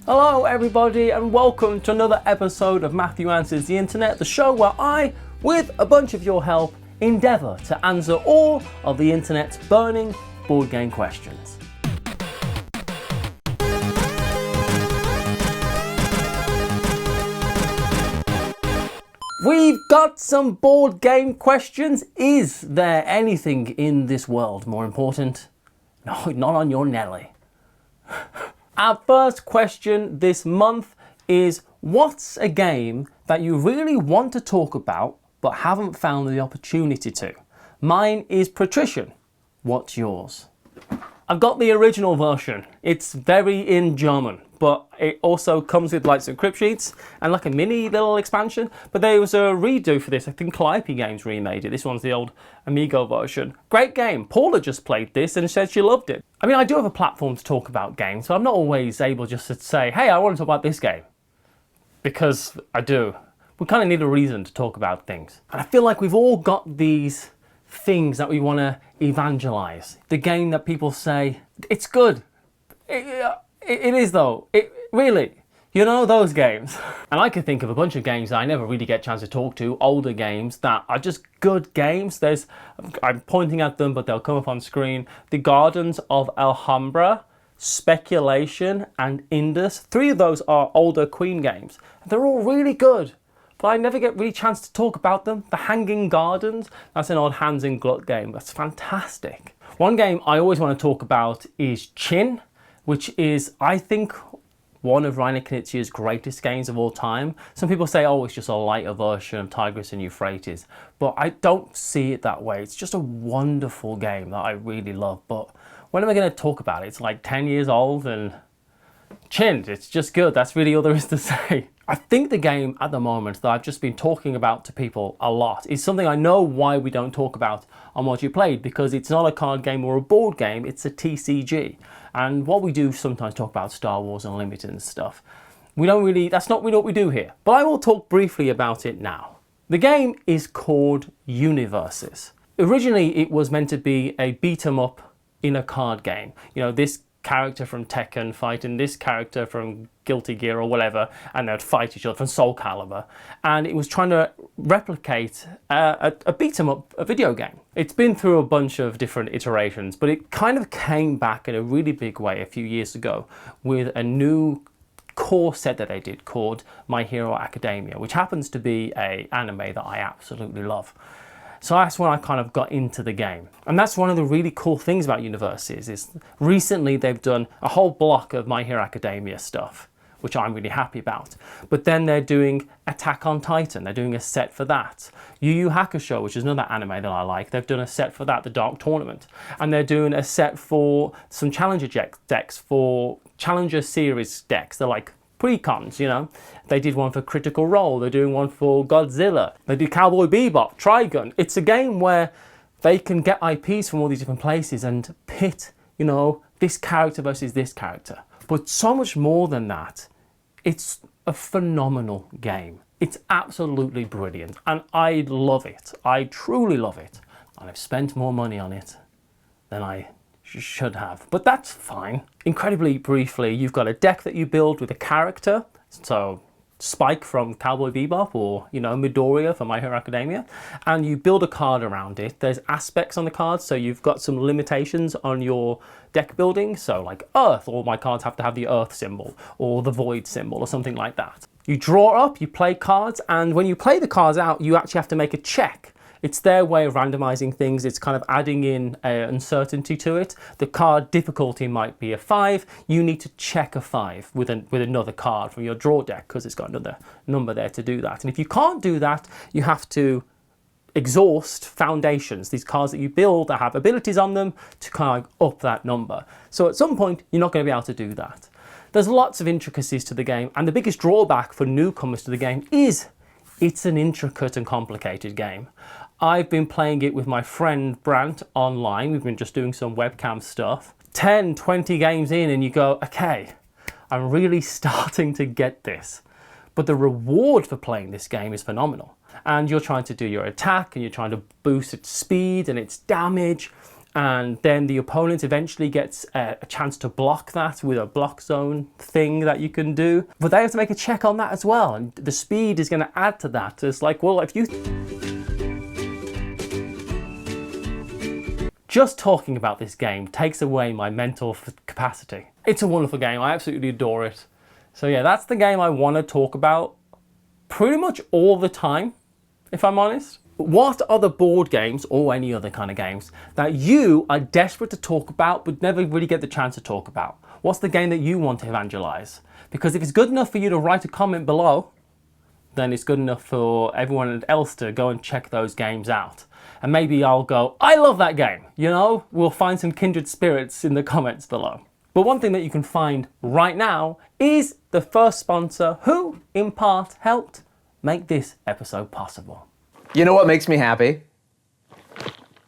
Hello everybody and welcome to another episode of Matthew Answers the Internet, the show where I, with a bunch of your help, endeavour to answer all of the internet's burning board game questions. We've got some board game questions. Is there anything in this world more important? No, not on your Nelly. Our first question this month is, what's a game that you really want to talk about but haven't found the opportunity to? Mine is Patrician. What's yours? I've got the original version. It's very in German, but it also comes with like some crypt sheets and like a mini little expansion. But there was a redo for this. I think Calliope Games remade it. This one's the old Amigo version. Great game. Paula just played this and said she loved it. I mean, I do have a platform to talk about games, so I'm not always able just to say, hey, I want to talk about this game. Because I do. We kind of need a reason to talk about things. And I feel like we've all got these things that we want to evangelize. The game that people say, it's good. It is though. Really. You know, those games. And I can think of a bunch of games that I never really get a chance to talk to, older games that are just good games. I'm pointing at them, but they'll come up on screen. The Gardens of Alhambra, Speculation, and Indus. 3 of those are older Queen games. They're all really good, but I never get really a chance to talk about them. The Hanging Gardens, that's an old Hans and Gluck game. That's fantastic. One game I always want to talk about is Chin, which is, I think, one of Reiner Knizia's greatest games of all time. Some people say, oh, it's just a lighter version of Tigris and Euphrates, but I don't see it that way. It's just a wonderful game that I really love, but when am I going to talk about it? It's like 10 years old and Chin, it's just good. That's really all there is to say. I think the game at the moment that I've just been talking about to people a lot is something I know why we don't talk about on What You Played, because it's not a card game or a board game, it's a TCG. And what we do sometimes talk about Star Wars Unlimited and stuff. That's not really what we do here. But I will talk briefly about it now. The game is called Universes. Originally it was meant to be a beat 'em up in a card game. You know, this character from Tekken fighting this character from Guilty Gear or whatever, and they'd fight each other from Soul Calibur. And it was trying to replicate a beat 'em up, a video game. It's been through a bunch of different iterations, but it kind of came back in a really big way a few years ago with a new core set that they did called My Hero Academia, which happens to be an anime that I absolutely love. So that's when I kind of got into the game. And that's one of the really cool things about Universes is recently they've done a whole block of My Hero Academia stuff, which I'm really happy about. But then they're doing Attack on Titan. They're doing a set for that. Yu Yu Hakusho, which is another anime that I like. They've done a set for that, The Dark Tournament. And they're doing a set for some Challenger decks, for Challenger Series decks. They're like pre-cons, you know. They did one for Critical Role, they're doing one for Godzilla, they did Cowboy Bebop, Trigun. It's a game where they can get IPs from all these different places and pit, you know, this character versus this character. But so much more than that, it's a phenomenal game. It's absolutely brilliant and I love it. I truly love it. And I've spent more money on it than I should have, but that's fine. Incredibly briefly, you've got a deck that you build with a character, so Spike from Cowboy Bebop, or you know, Midoriya from My Hero Academia, and you build a card around it. There's aspects on the card, so you've got some limitations on your deck building, so like Earth, all my cards have to have the Earth symbol or the Void symbol or something like that. You draw up, you play cards, and when you play the cards out, you actually have to make a check. It's their way of randomizing things. It's kind of adding in uncertainty to it. The card difficulty might be a 5. You need to check a 5 with another card from your draw deck because it's got another number there to do that. And if you can't do that, you have to exhaust foundations, these cards that you build that have abilities on them to kind of up that number. So at some point, you're not going to be able to do that. There's lots of intricacies to the game, and the biggest drawback for newcomers to the game is it's an intricate and complicated game. I've been playing it with my friend Brant online. We've been just doing some webcam stuff. 10, 20 games in and you go, okay, I'm really starting to get this. But the reward for playing this game is phenomenal. And you're trying to do your attack and you're trying to boost its speed and its damage. and then the opponent eventually gets a chance to block that with a block zone thing that you can do. But they have to make a check on that as well, and the speed is going to add to that. It's like, well, if you... Just talking about this game takes away my mental capacity. It's a wonderful game. I absolutely adore it. So yeah, that's the game I want to talk about pretty much all the time, if I'm honest. What are the board games, or any other kind of games, that you are desperate to talk about but never really get the chance to talk about? What's the game that you want to evangelize? Because if it's good enough for you to write a comment below, then it's good enough for everyone else to go and check those games out. And maybe I'll go, I love that game, you know? We'll find some kindred spirits in the comments below. But one thing that you can find right now is the first sponsor who, in part, helped make this episode possible. You know what makes me happy?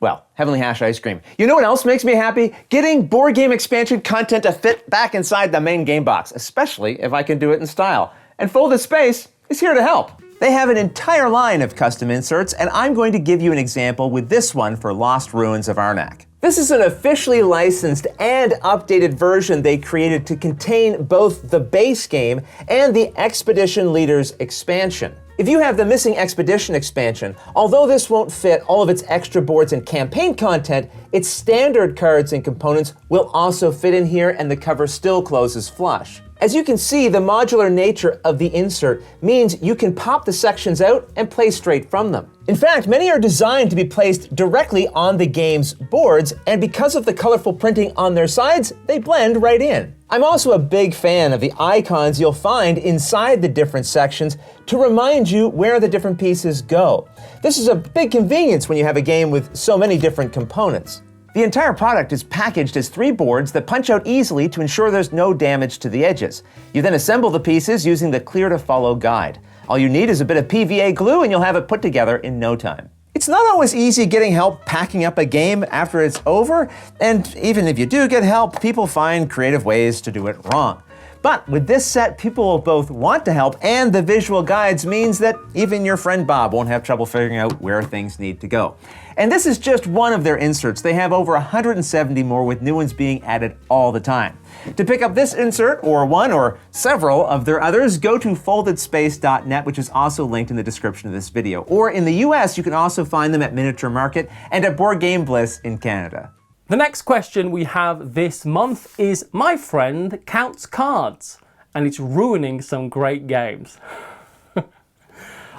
Well, Heavenly Hash ice cream. You know what else makes me happy? Getting board game expansion content to fit back inside the main game box, especially if I can do it in style. And Folded Space is here to help. They have an entire line of custom inserts, and I'm going to give you an example with this one for Lost Ruins of Arnak. This is an officially licensed and updated version they created to contain both the base game and the Expedition Leaders expansion. If you have the missing Expedition expansion, although this won't fit all of its extra boards and campaign content, its standard cards and components will also fit in here, and the cover still closes flush. As you can see, the modular nature of the insert means you can pop the sections out and play straight from them. In fact, many are designed to be placed directly on the game's boards, and because of the colorful printing on their sides, they blend right in. I'm also a big fan of the icons you'll find inside the different sections to remind you where the different pieces go. This is a big convenience when you have a game with so many different components. The entire product is packaged as 3 boards that punch out easily to ensure there's no damage to the edges. You then assemble the pieces using the Clear to Follow guide. All you need is a bit of PVA glue and you'll have it put together in no time. It's not always easy getting help packing up a game after it's over, and even if you do get help, people find creative ways to do it wrong. But with this set, people will both want to help, and the visual guides means that even your friend Bob won't have trouble figuring out where things need to go. And this is just one of their inserts. They have over 170 more, with new ones being added all the time. To pick up this insert, or one or several of their others, go to foldedspace.net, which is also linked in the description of this video. Or in the US, you can also find them at Miniature Market and at Board Game Bliss in Canada. The next question we have this month is, my friend counts cards and it's ruining some great games.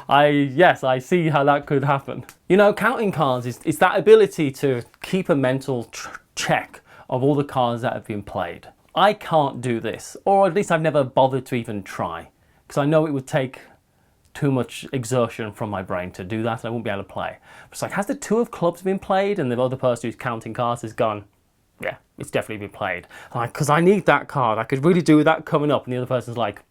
Yes, I see how that could happen. You know, counting cards is that ability to keep a mental check of all the cards that have been played. I can't do this, or at least I've never bothered to even try, because I know it would take too much exertion from my brain to do that, and I won't be able to play. It's like, has the 2 of clubs been played? And the other person who's counting cards has gone, yeah, it's definitely been played. Like, because I need that card. I could really do with that coming up. And the other person's like,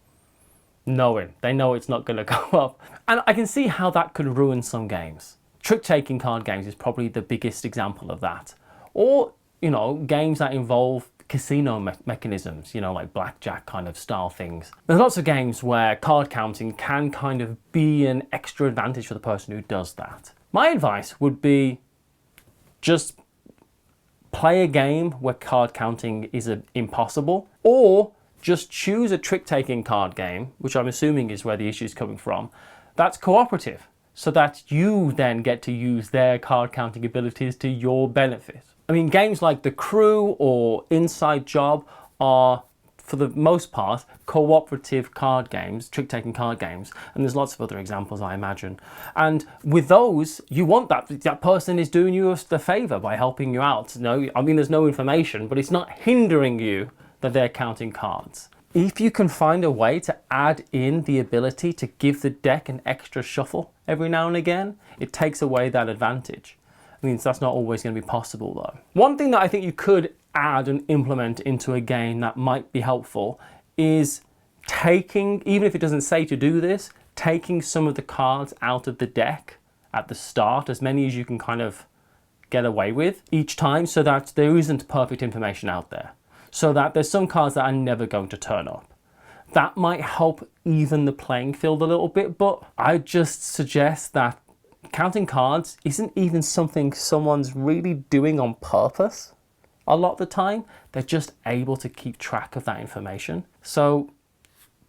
knowing. They know it's not going to go up. And I can see how that could ruin some games. Trick-taking card games is probably the biggest example of that. Or, you know, games that involve casino mechanisms, you know, like blackjack kind of style things. There's lots of games where card counting can kind of be an extra advantage for the person who does that. My advice would be just play a game where card counting is impossible, or just choose a trick-taking card game, which I'm assuming is where the issue is coming from, that's cooperative, so that you then get to use their card counting abilities to your benefit. I mean, games like The Crew or Inside Job are, for the most part, cooperative card games, trick-taking card games, and there's lots of other examples, I imagine. And with those, you want that person is doing you the favor by helping you out. No, I mean, there's no information, but it's not hindering you that they're counting cards. If you can find a way to add in the ability to give the deck an extra shuffle every now and again, it takes away that advantage. I mean, that's not always going to be possible though. One thing that I think you could add and implement into a game that might be helpful is taking, even if it doesn't say to do this, taking some of the cards out of the deck at the start, as many as you can kind of get away with each time, so that there isn't perfect information out there. So that there's some cards that are never going to turn up. That might help even the playing field a little bit, but I just suggest that counting cards isn't even something someone's really doing on purpose. A lot of the time, they're just able to keep track of that information. So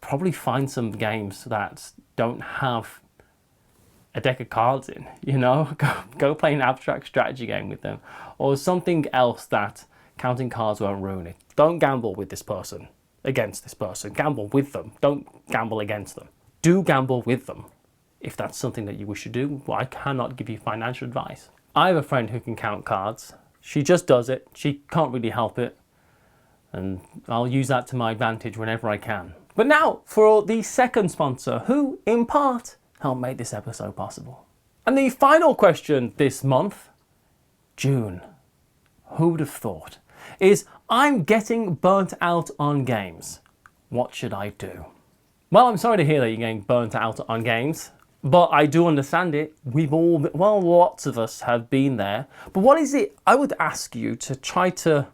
probably find some games that don't have a deck of cards in, you know, go play an abstract strategy game with them, or something else that counting cards won't ruin it. Don't gamble with this person, against this person. Gamble with them. Don't gamble against them. Do gamble with them if that's something that you wish to do. Well, I cannot give you financial advice. I have a friend who can count cards. She just does it. She can't really help it. And I'll use that to my advantage whenever I can. But now for the second sponsor, who in part helped make this episode possible. And the final question this month, June, who would have thought, is I'm getting burnt out on games. What should I do? Well, I'm sorry to hear that you're getting burnt out on games, but I do understand it. We've all, well, lots of us have been there. But what is it? I would ask you to try to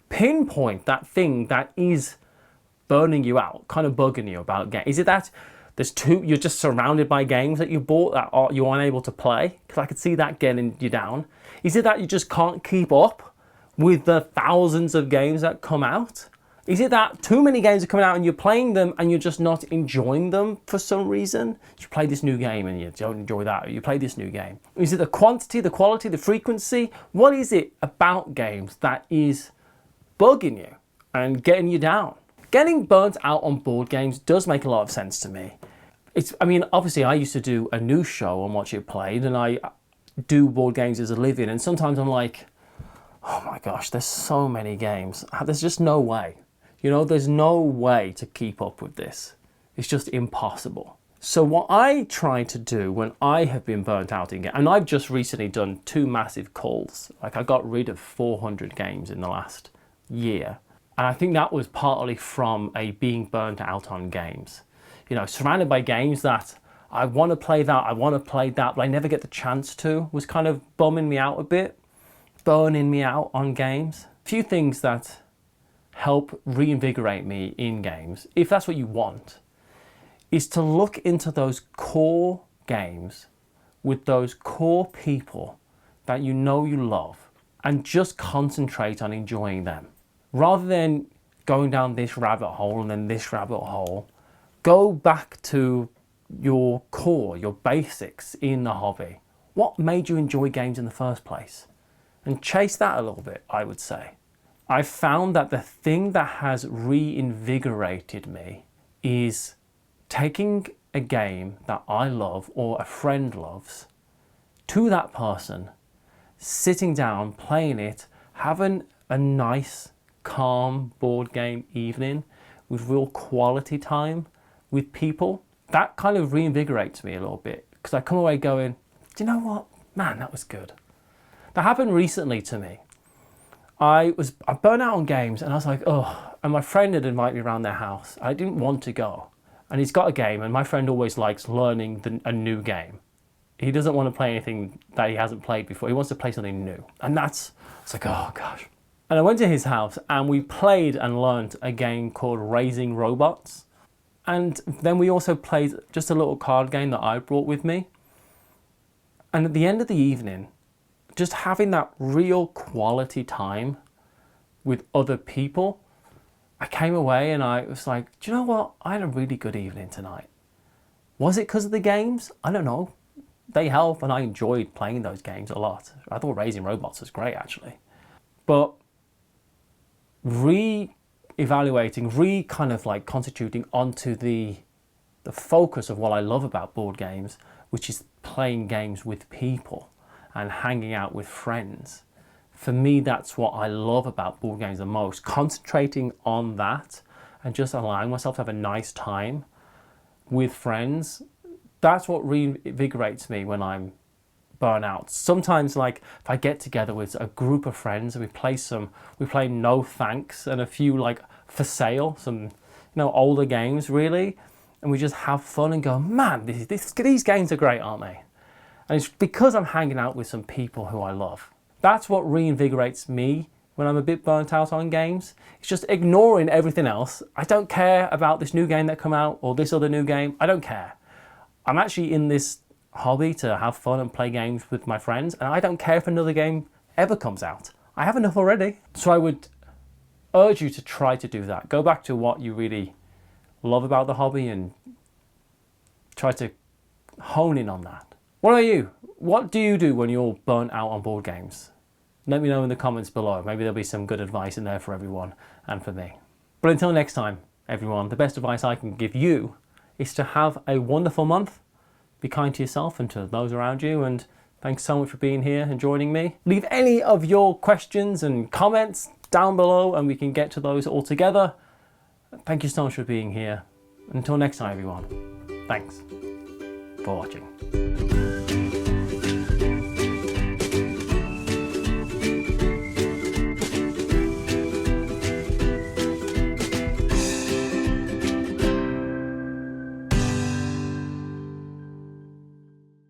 pinpoint that thing that is burning you out, kind of bugging you about games. Is it that you're just surrounded by games that you bought that you're unable to play? Because I could see that getting you down. Is it that you just can't keep up with the thousands of games that come out? Is it that too many games are coming out and you're playing them and you're just not enjoying them for some reason? You play this new game and you don't enjoy that, or you play this new game. Is it the quantity, the quality, the frequency? What is it about games that is bugging you and getting you down? Getting burnt out on board games does make a lot of sense to me. Obviously I used to do a news show on Watch It Played, and I do board games as a living, and sometimes I'm like, oh my gosh, there's so many games. There's just no way. You know, there's no way to keep up with this. It's just impossible. So what I try to do when I have been burnt out in games, and I've just recently done 2 massive culls. Like, I got rid of 400 games in the last year. And I think that was partly from being burnt out on games. You know, surrounded by games that I want to play that, but I never get the chance to, was kind of bumming me out a bit, burning me out on games. A few things that help reinvigorate me in games, if that's what you want, is to look into those core games with those core people that you know you love and just concentrate on enjoying them. Rather than going down this rabbit hole and then this rabbit hole, go back to your core, your basics in the hobby. What made you enjoy games in the first place? And chase that a little bit, I would say. I've found that the thing that has reinvigorated me is taking a game that I love or a friend loves to that person, sitting down, playing it, having a nice, calm board game evening with real quality time with people. That kind of reinvigorates me a little bit, because I come away going, do you know what? Man, that was good. That happened recently to me. I burnt out on games, and I was like, oh, and my friend had invited me around their house. I didn't want to go. And he's got a game, and my friend always likes learning a new game. He doesn't want to play anything that he hasn't played before. He wants to play something new. And it's like, oh gosh. And I went to his house, and we played and learned a game called Raising Robots. And then we also played just a little card game that I brought with me. And at the end of the evening, just having that real quality time with other people, I came away and I was like, do you know what? I had a really good evening tonight. Was it because of the games? I don't know. They help, and I enjoyed playing those games a lot. I thought Raising Robots was great, actually. But re-evaluating, kind of like constituting onto the focus of what I love about board games, which is playing games with people and hanging out with friends. For me, that's what I love about board games the most. Concentrating on that and just allowing myself to have a nice time with friends. That's what reinvigorates me when I'm burnt out. Sometimes, like, if I get together with a group of friends and we play No Thanks and a few, like, For Sale, some, older games really, and we just have fun and go, man, these games are great, aren't they? And it's because I'm hanging out with some people who I love. That's what reinvigorates me when I'm a bit burnt out on games. It's just ignoring everything else. I don't care about this new game that come out or this other new game. I don't care. I'm actually in this hobby to have fun and play games with my friends, and I don't care if another game ever comes out. I have enough already. So I would urge you to try to do that. Go back to what you really love about the hobby and try to hone in on that. What about you? What do you do when you're burnt out on board games? Let me know in the comments below. Maybe there'll be some good advice in there for everyone and for me. But until next time, everyone, the best advice I can give you is to have a wonderful month. Be kind to yourself and to those around you, and thanks so much for being here and joining me. Leave any of your questions and comments down below and we can get to those all together. Thank you so much for being here. Until next time, everyone. Thanks for watching.